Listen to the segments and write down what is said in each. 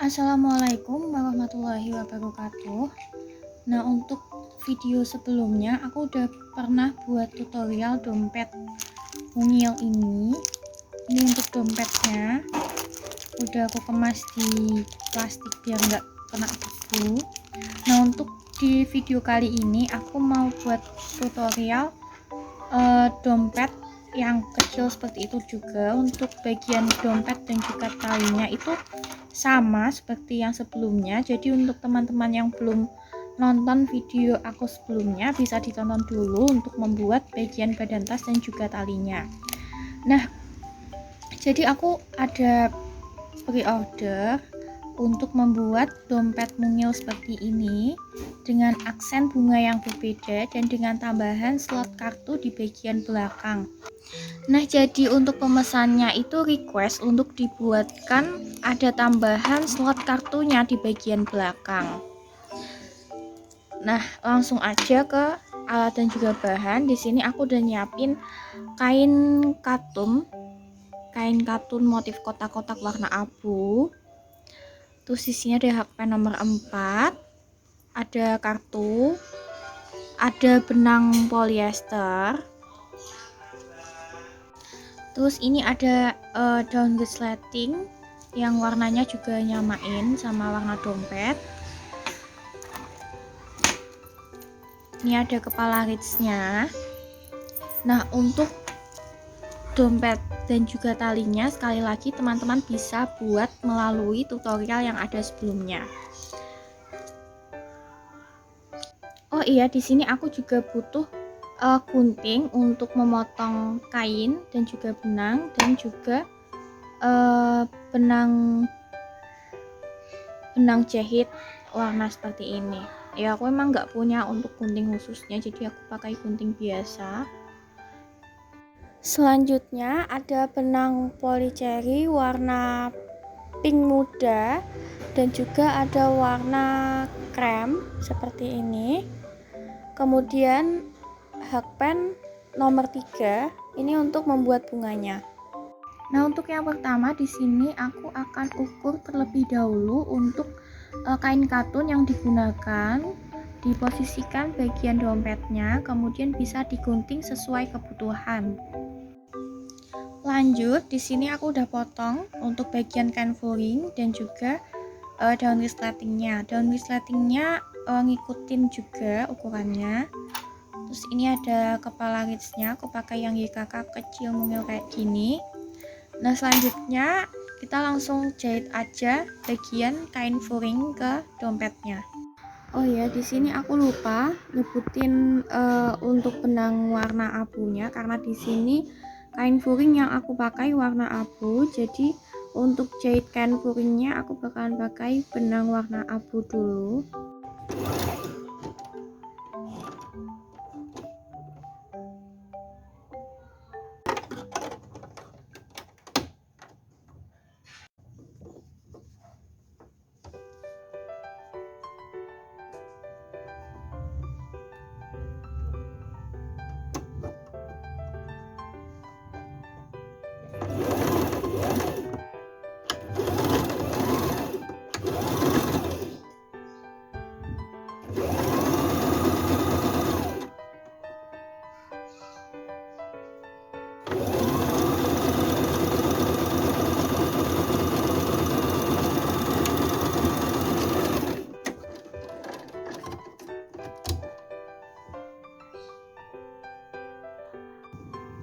Assalamualaikum warahmatullahi wabarakatuh. Nah, untuk video sebelumnya aku udah pernah buat tutorial dompet mungil ini. Ini untuk dompetnya udah aku kemas di plastik biar nggak kena debu. Nah, untuk di video kali ini aku mau buat tutorial dompet yang kecil seperti itu juga. Untuk bagian dompet dan juga talinya itu sama seperti yang sebelumnya. Jadi untuk teman-teman yang belum nonton video aku sebelumnya bisa ditonton dulu untuk membuat bagian badan tas dan juga talinya. Nah, jadi aku ada pre-order untuk membuat dompet mungil seperti ini dengan aksen bunga yang berbeda dan dengan tambahan slot kartu di bagian belakang. Nah, jadi untuk pemesannya itu request untuk dibuatkan ada tambahan slot kartunya di bagian belakang. Nah, langsung aja ke alat dan juga bahan. Di sini aku udah nyiapin kain katun motif kotak-kotak warna abu. Terus isinya ada hakpen nomor 4, ada kartu, ada benang polyester. Terus ini ada daun resleting yang warnanya juga nyamain sama warna dompet. Ini ada kepala ritsnya. Nah, untuk dompet dan juga talinya sekali lagi teman-teman bisa buat melalui tutorial yang ada sebelumnya. Oh iya, di sini aku juga butuh gunting untuk memotong kain dan juga benang, dan juga benang jahit warna seperti ini. Ya, aku emang nggak punya untuk gunting khususnya, jadi aku pakai gunting biasa. Selanjutnya ada benang polycherry warna pink muda dan juga ada warna krem seperti ini. Kemudian hakpen nomor 3 ini untuk membuat bunganya. Nah, untuk yang pertama di sini aku akan ukur terlebih dahulu untuk kain katun yang digunakan, diposisikan bagian dompetnya, kemudian bisa digunting sesuai kebutuhan. Lanjut, di sini aku udah potong untuk bagian kain furing dan juga daun resletingnya. Daun resletingnya ngikutin juga ukurannya. Terus ini ada kepala ritsnya, aku pakai yang YKK kecil mungil kayak gini. Nah, selanjutnya kita langsung jahit aja bagian kain furing ke dompetnya. Oh ya, di sini aku lupa nyebutin untuk benang warna abunya, karena di sini kain furing yang aku pakai warna abu. Jadi untuk jahit kain furingnya aku bakalan pakai benang warna abu dulu.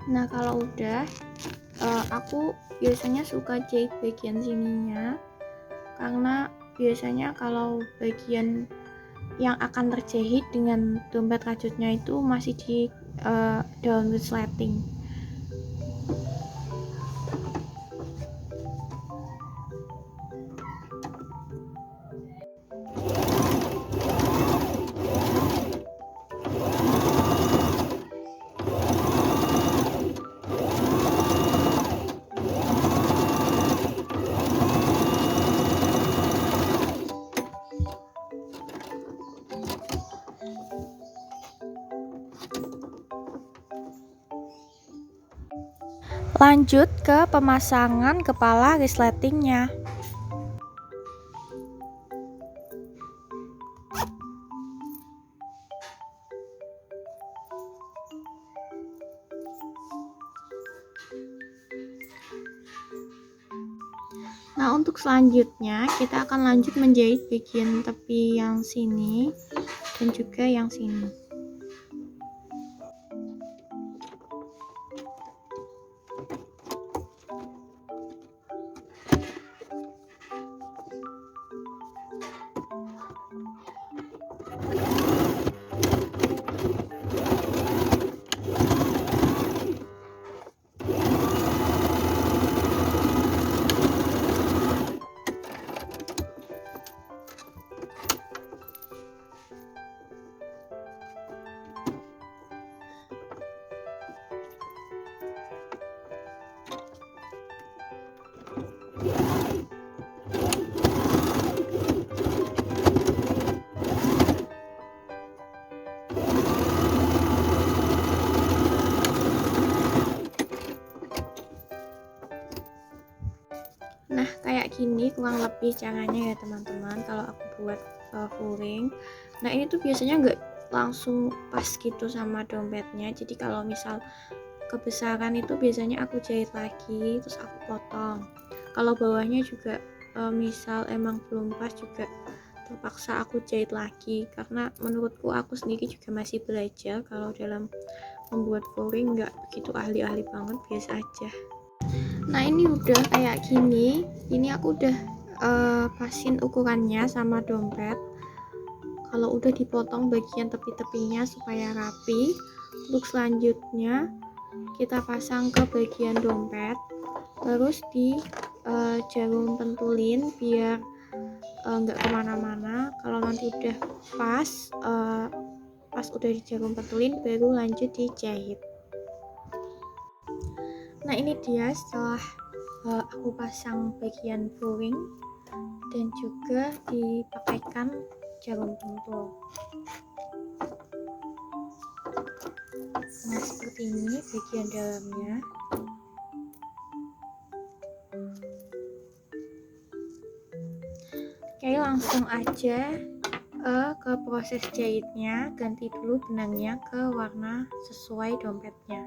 Nah, kalau udah aku biasanya suka jahit bagian sininya, karena biasanya kalau bagian yang akan terjahit dengan dompet rajutnya itu masih di daun resleting. Lanjut ke pemasangan kepala resletingnya. Nah, untuk selanjutnya kita akan lanjut menjahit bagian tepi yang sini dan juga yang sini. Nah, kayak gini kurang lebih caranya ya teman-teman kalau aku buat full-ring. Nah, ini tuh biasanya nggak langsung pas gitu sama dompetnya, jadi kalau misal kebesaran itu biasanya aku jahit lagi terus aku potong. Kalau bawahnya juga misal emang belum pas juga terpaksa aku jahit lagi, karena menurutku aku sendiri juga masih belajar. Kalau dalam membuat full-ring nggak begitu ahli-ahli banget, biasa aja. Nah, ini udah kayak gini, ini aku udah pasin ukurannya sama dompet. Kalau udah dipotong bagian tepi-tepinya supaya rapi, untuk selanjutnya kita pasang ke bagian dompet, terus di jarum pentulin biar nggak kemana-mana. Kalau nanti udah pas udah di jarum pentulin baru lanjut dijahit. Nah, ini dia setelah aku pasang bagian full-ring dan juga dipakaikan jarum pentul. Nah, seperti ini bagian dalamnya. Oke, langsung aja ke proses jahitnya. Ganti dulu benangnya ke warna sesuai dompetnya.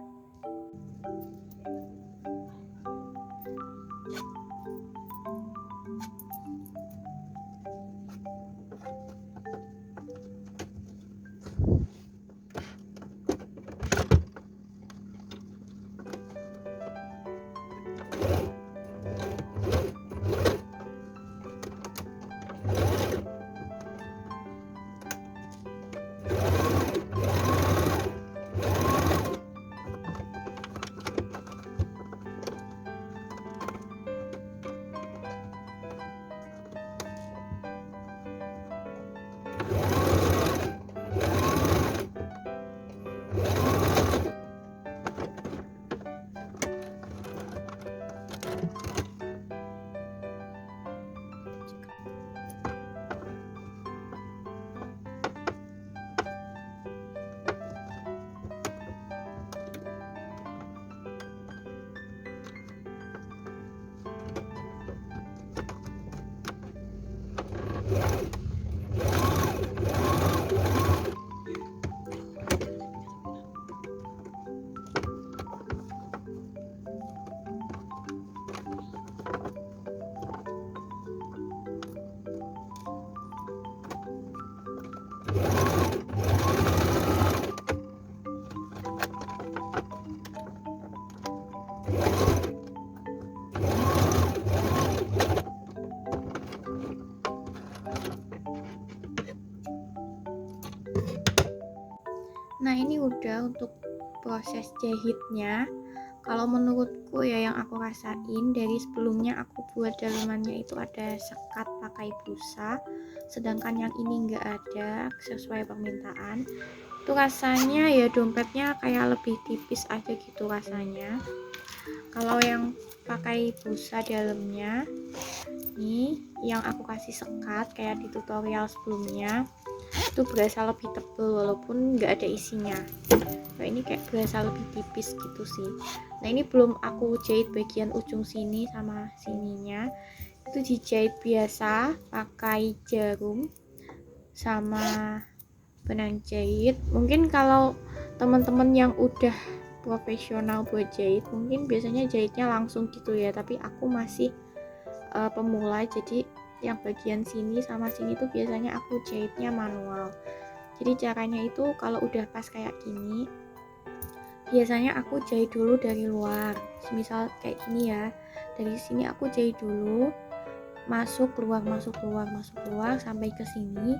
Nah, ini udah untuk proses jahitnya. Kalau menurutku ya, yang aku rasain dari sebelumnya aku buat dalamannya itu ada sekat pakai busa, sedangkan yang ini enggak ada sesuai permintaan. Itu rasanya ya dompetnya kayak lebih tipis aja gitu rasanya. Kalau yang pakai busa dalamnya nih, yang aku kasih sekat kayak di tutorial sebelumnya, itu berasa lebih tebal walaupun nggak ada isinya. Nah, ini kayak berasa lebih tipis gitu sih. Nah, ini belum aku jahit bagian ujung sini sama sininya, itu dijahit biasa pakai jarum sama benang jahit. Mungkin kalau teman-teman yang udah profesional buat jahit mungkin biasanya jahitnya langsung gitu ya, tapi aku masih pemula, jadi yang bagian sini sama sini tuh biasanya aku jahitnya manual. Jadi caranya itu kalau udah pas kayak gini, biasanya aku jahit dulu dari luar. Misal kayak gini ya, dari sini aku jahit dulu, masuk keluar sampai ke sini.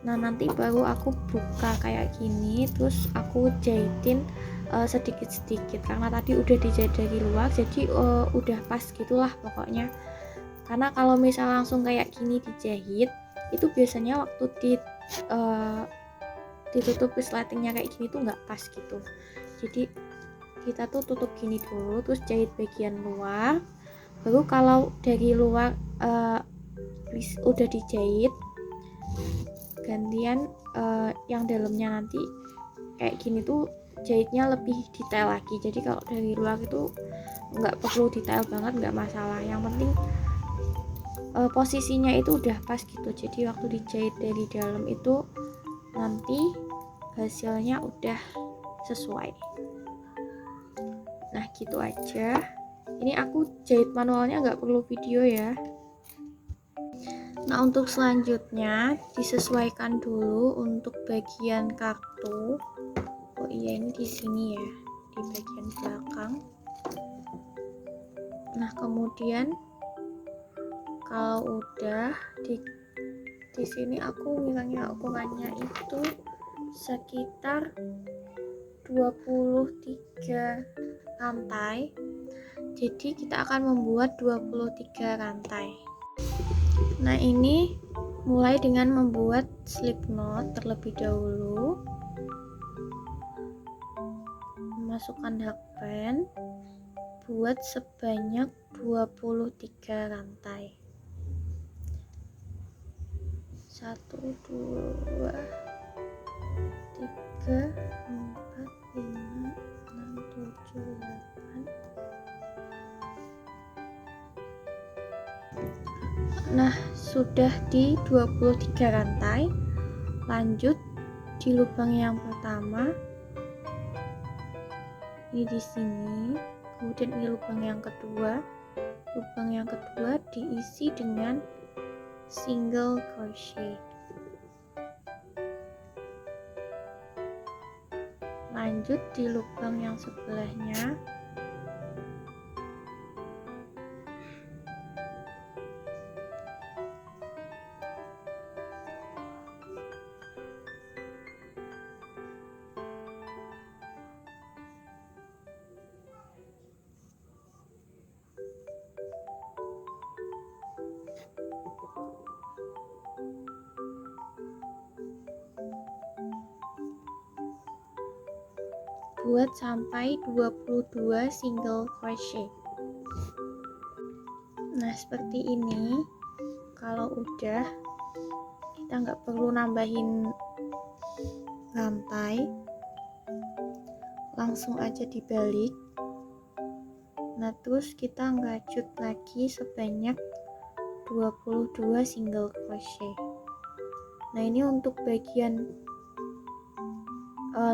Nah nanti baru aku buka kayak gini, terus aku jahitin sedikit-sedikit karena tadi udah dijahit dari luar, jadi udah pas gitulah pokoknya. Karena kalau misal langsung kayak gini dijahit, itu biasanya waktu ditutup resletingnya kayak gini tuh nggak pas gitu. Jadi kita tuh tutup gini dulu, terus jahit bagian luar, baru kalau dari luar udah dijahit, gantian yang dalamnya nanti kayak gini tuh jahitnya lebih detail lagi. Jadi kalau dari luar itu nggak perlu detail banget, nggak masalah, yang penting posisinya itu udah pas gitu. Jadi waktu dijahit dari dalam itu nanti hasilnya udah sesuai. Nah gitu aja. Ini aku jahit manualnya nggak perlu video ya. Nah untuk selanjutnya disesuaikan dulu untuk bagian kartu. Oh iya, ini di sini ya, di bagian belakang. Nah kemudian kalau udah di sini aku ngilangnya ukurannya itu sekitar 23 rantai. Jadi kita akan membuat 23 rantai. Nah ini mulai dengan membuat slip knot terlebih dahulu. Masukkan hakpen, buat sebanyak 23 rantai. 1, 2, 3, 4, 5, 6, 7, 8. Nah sudah di 23 rantai, lanjut di lubang yang pertama, ini di sini, kemudian ini lubang yang kedua. Lubang yang kedua diisi dengan single crochet. Lanjut di lubang yang sebelahnya, buat sampai 22 single crochet. Nah seperti ini. Kalau udah, kita nggak perlu nambahin rantai, langsung aja dibalik. Nah terus kita ngerajut lagi sebanyak 22 single crochet. Nah ini untuk bagian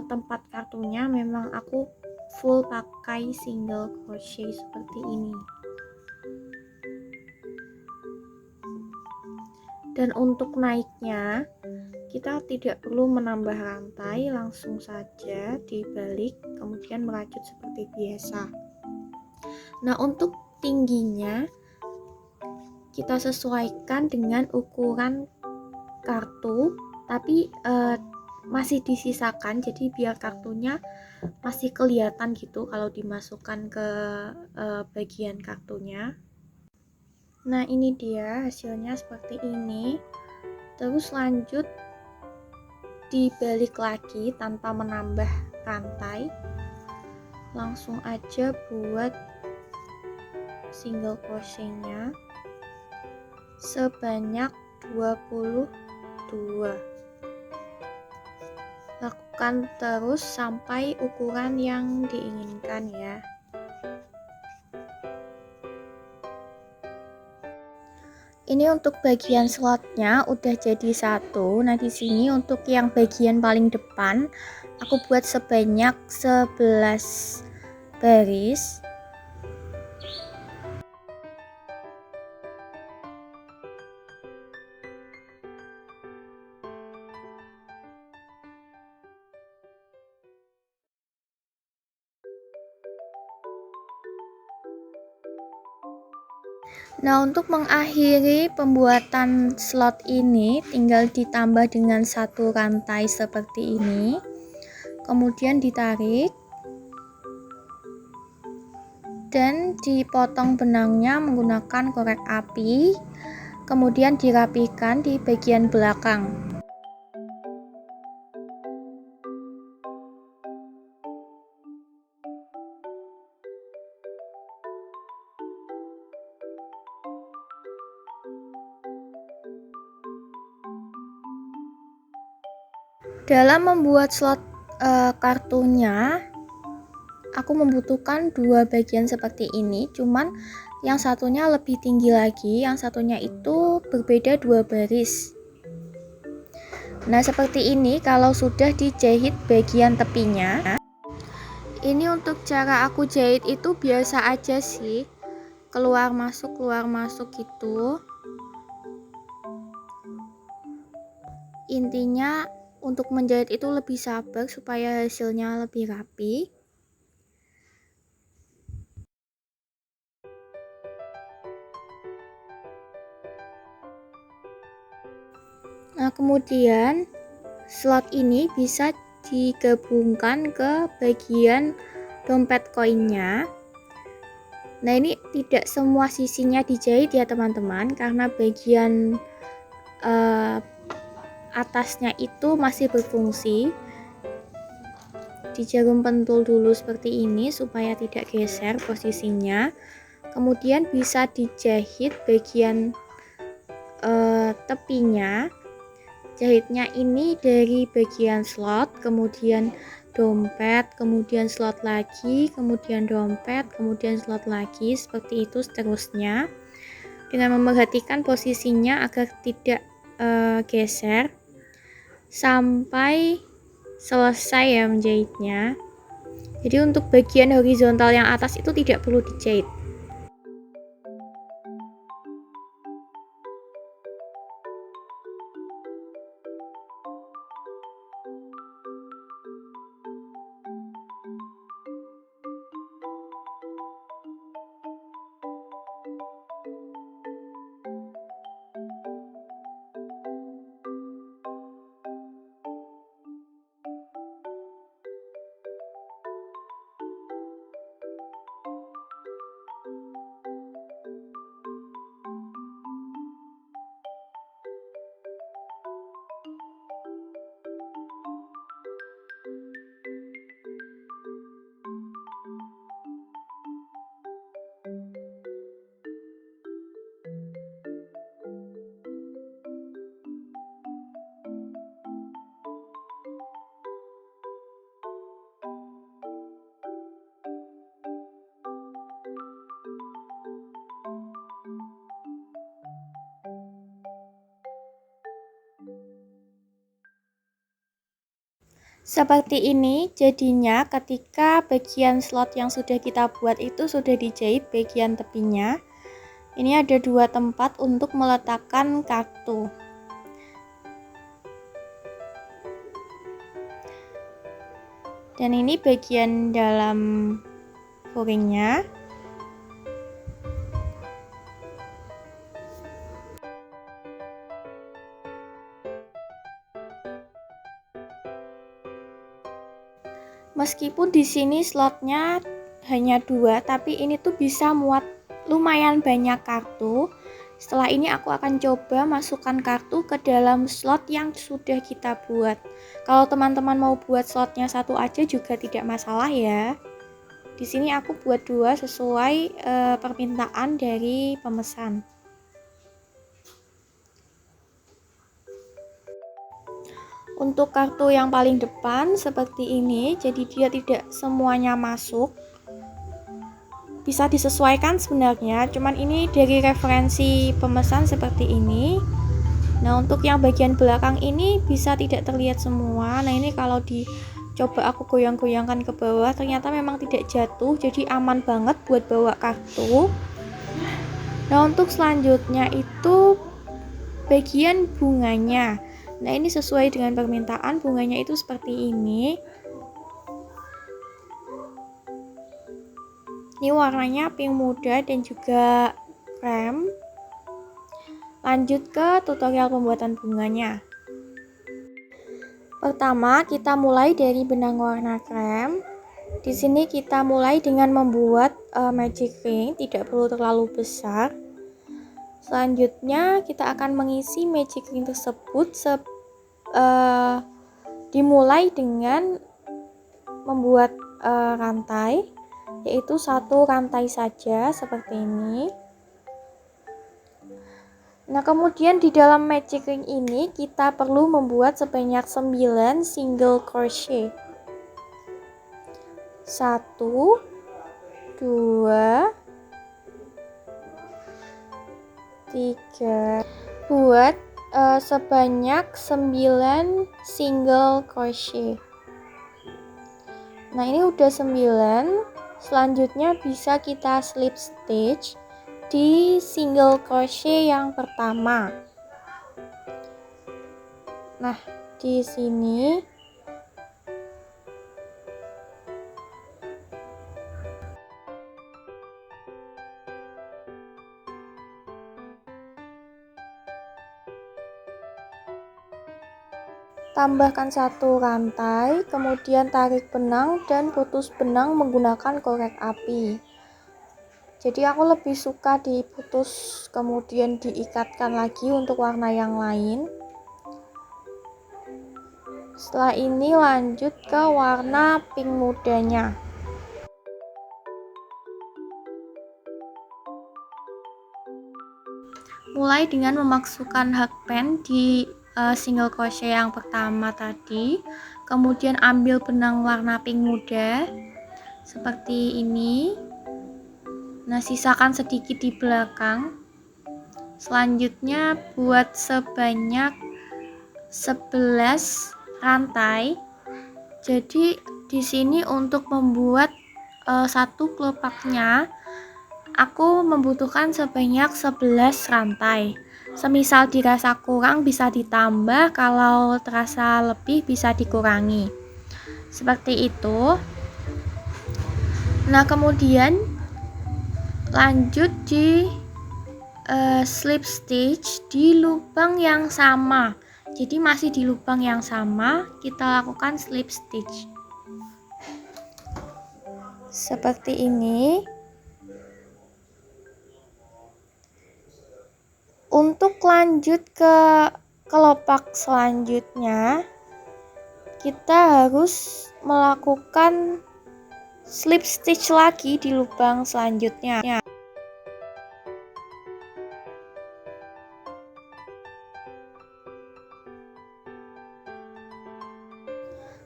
tempat kartunya memang aku full pakai single crochet seperti ini. Dan untuk naiknya kita tidak perlu menambah rantai, langsung saja dibalik kemudian merajut seperti biasa. Nah untuk tingginya kita sesuaikan dengan ukuran kartu, tapi masih disisakan, jadi biar kartunya masih kelihatan gitu kalau dimasukkan ke bagian kartunya. Nah ini dia hasilnya seperti ini. Terus lanjut dibalik lagi tanpa menambah rantai, langsung aja buat single crochetnya sebanyak 22. Lakukan terus sampai ukuran yang diinginkan ya. Ini untuk bagian slotnya udah jadi satu. Nah di sini untuk yang bagian paling depan aku buat sebanyak 11 baris. Nah, untuk mengakhiri pembuatan slot ini tinggal ditambah dengan satu rantai seperti ini, kemudian ditarik dan dipotong benangnya menggunakan korek api, kemudian dirapikan di bagian belakang. Dalam membuat slot kartunya, aku membutuhkan dua bagian seperti ini, cuman yang satunya lebih tinggi lagi, yang satunya itu berbeda dua baris. Nah, seperti ini kalau sudah dijahit bagian tepinya. Ini untuk cara aku jahit itu biasa aja sih, keluar masuk gitu. Intinya untuk menjahit itu lebih sabar supaya hasilnya lebih rapi. Nah, kemudian slot ini bisa digabungkan ke bagian dompet koinnya. Nah, ini tidak semua sisinya dijahit ya teman-teman, karena bagian atasnya itu masih berfungsi. Di jarum pentul dulu seperti ini supaya tidak geser posisinya. Kemudian bisa dijahit bagian tepinya. Jahitnya ini dari bagian slot, kemudian dompet, kemudian slot lagi, kemudian dompet, kemudian slot lagi, seperti itu seterusnya, dengan memerhatikan posisinya agar tidak geser sampai selesai ya menjahitnya. Jadi untuk bagian horizontal yang atas itu tidak perlu dijahit. Seperti ini jadinya ketika bagian slot yang sudah kita buat itu sudah dijahit bagian tepinya. Ini ada dua tempat untuk meletakkan kartu. Dan ini bagian dalam o-ringnya. Meskipun di sini slotnya hanya 2, tapi ini tuh bisa muat lumayan banyak kartu. Setelah ini aku akan coba masukkan kartu ke dalam slot yang sudah kita buat. Kalau teman-teman mau buat slotnya satu aja juga tidak masalah ya. Di sini aku buat 2 sesuai permintaan dari pemesan. Untuk kartu yang paling depan seperti ini, jadi dia tidak semuanya masuk. Bisa disesuaikan sebenarnya, cuman ini dari referensi pemesan seperti ini. Nah, untuk yang bagian belakang ini bisa tidak terlihat semua. Nah, ini kalau dicoba aku goyang-goyangkan ke bawah, ternyata memang tidak jatuh, jadi aman banget buat bawa kartu. Nah, untuk selanjutnya itu bagian bunganya. Nah, ini sesuai dengan permintaan, bunganya itu seperti ini. Ini warnanya pink muda dan juga krem. Lanjut ke tutorial pembuatan bunganya. Pertama, kita mulai dari benang warna krem. Di sini kita mulai dengan membuat magic ring, tidak perlu terlalu besar. Selanjutnya, kita akan mengisi magic ring tersebut dimulai dengan membuat rantai, yaitu satu rantai saja seperti ini. Nah, kemudian di dalam magic ring ini kita perlu membuat sebanyak 9 single crochet. 1 2 3. Buat sebanyak 9 single crochet. Nah, ini udah 9. Selanjutnya bisa kita slip stitch di single crochet yang pertama. Nah, di sini tambahkan satu rantai, kemudian tarik benang dan putus benang menggunakan korek api. Jadi aku lebih suka diputus kemudian diikatkan lagi untuk warna yang lain. Setelah ini lanjut ke warna pink mudanya. Mulai dengan memasukkan hakpen di single crochet yang pertama tadi, kemudian ambil benang warna pink muda seperti ini. Nah, sisakan sedikit di belakang. Selanjutnya buat sebanyak 11 rantai. Jadi di sini untuk membuat satu kelopaknya aku membutuhkan sebanyak 11 rantai. Semisal dirasa kurang bisa ditambah, kalau terasa lebih bisa dikurangi. Seperti itu. Nah, kemudian lanjut di slip stitch di lubang yang sama. Jadi masih di lubang yang sama kita lakukan slip stitch seperti ini. Untuk lanjut ke kelopak selanjutnya, kita harus melakukan slip stitch lagi di lubang selanjutnya.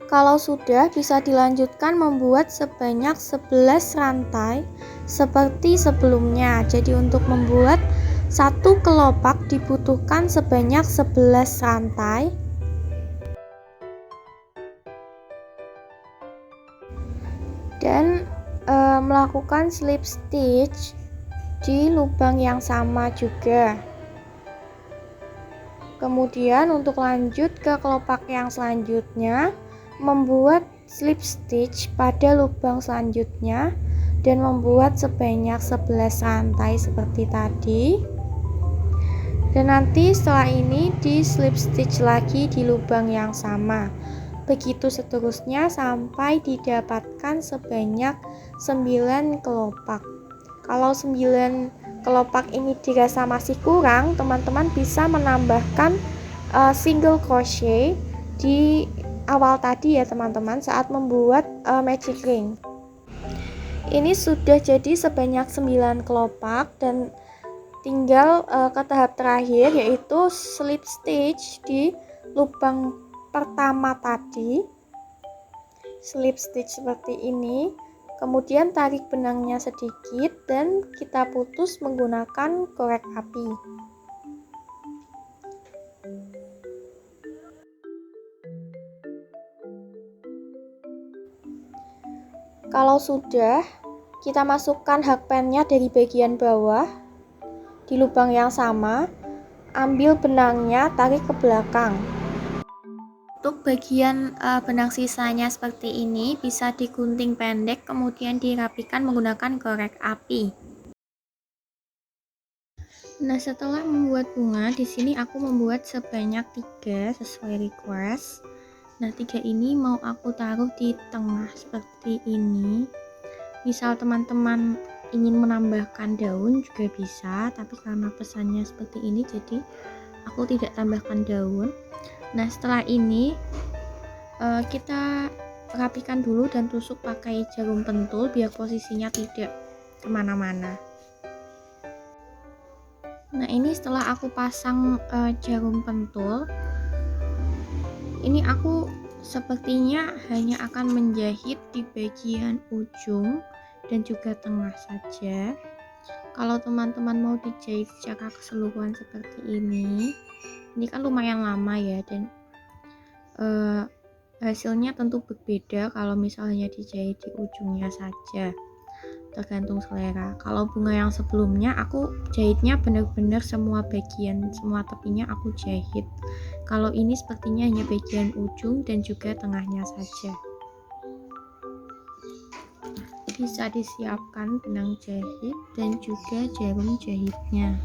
Kalau sudah, bisa dilanjutkan membuat sebanyak 11 rantai seperti sebelumnya. Jadi untuk membuat satu kelopak dibutuhkan sebanyak 11 rantai. Dan melakukan slip stitch di lubang yang sama juga. Kemudian untuk lanjut ke kelopak yang selanjutnya, membuat slip stitch pada lubang selanjutnya dan membuat sebanyak 11 rantai seperti tadi. Dan nanti setelah ini di slip stitch lagi di lubang yang sama. Begitu seterusnya sampai didapatkan sebanyak 9 kelopak. Kalau 9 kelopak ini dirasa masih kurang, teman-teman bisa menambahkan single crochet di awal tadi ya teman-teman, saat membuat magic ring. Ini sudah jadi sebanyak 9 kelopak dan tinggal ke tahap terakhir, yaitu slip stitch di lubang pertama tadi. Slip stitch seperti ini, kemudian tarik benangnya sedikit dan kita putus menggunakan korek api. Kalau sudah, kita masukkan hakpennya dari bagian bawah di lubang yang sama, ambil benangnya, tarik ke belakang. Untuk bagian benang sisanya seperti ini bisa digunting pendek kemudian dirapikan menggunakan korek api. Nah, setelah membuat bunga, di sini aku membuat sebanyak 3 sesuai request. Nah, 3 ini mau aku taruh di tengah seperti ini. Misal teman-teman ingin menambahkan daun juga bisa, tapi karena pesannya seperti ini jadi aku tidak tambahkan daun. Nah, setelah ini kita rapikan dulu dan tusuk pakai jarum pentul biar posisinya tidak kemana-mana. Nah, ini setelah aku pasang jarum pentul, ini aku sepertinya hanya akan menjahit di bagian ujung dan juga tengah saja. Kalau teman-teman mau dijahit secara keseluruhan seperti ini kan lumayan lama ya, dan hasilnya tentu berbeda kalau misalnya dijahit di ujungnya saja, tergantung selera. Kalau bunga yang sebelumnya aku jahitnya benar-benar semua bagian, semua tepinya aku jahit. Kalau ini sepertinya hanya bagian ujung dan juga tengahnya saja. Bisa disiapkan benang jahit dan juga jarum jahitnya.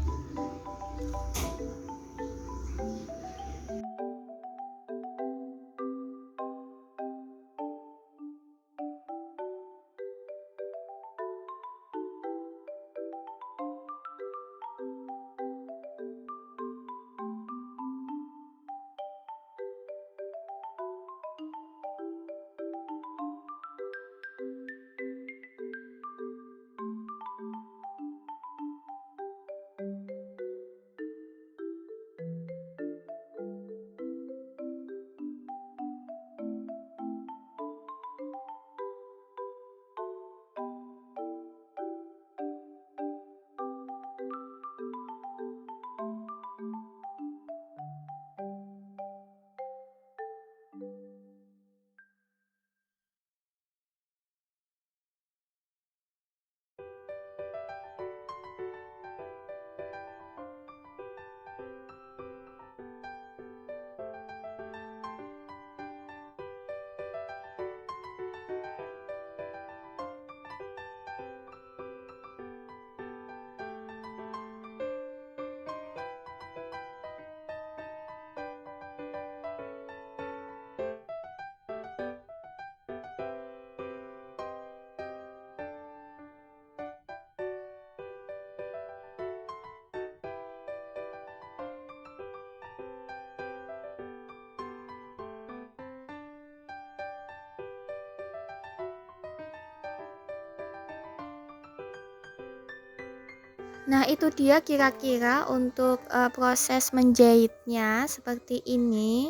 Nah, itu dia kira-kira untuk proses menjahitnya seperti ini.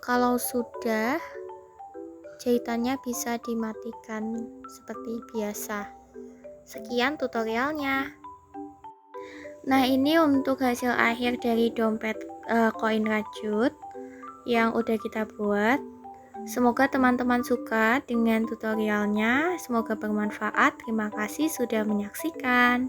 Kalau sudah, jahitannya bisa dimatikan seperti biasa. Sekian tutorialnya. Nah, ini untuk hasil akhir dari dompet koin rajut yang udah kita buat. Semoga teman-teman suka dengan tutorialnya. Semoga bermanfaat. Terima kasih sudah menyaksikan.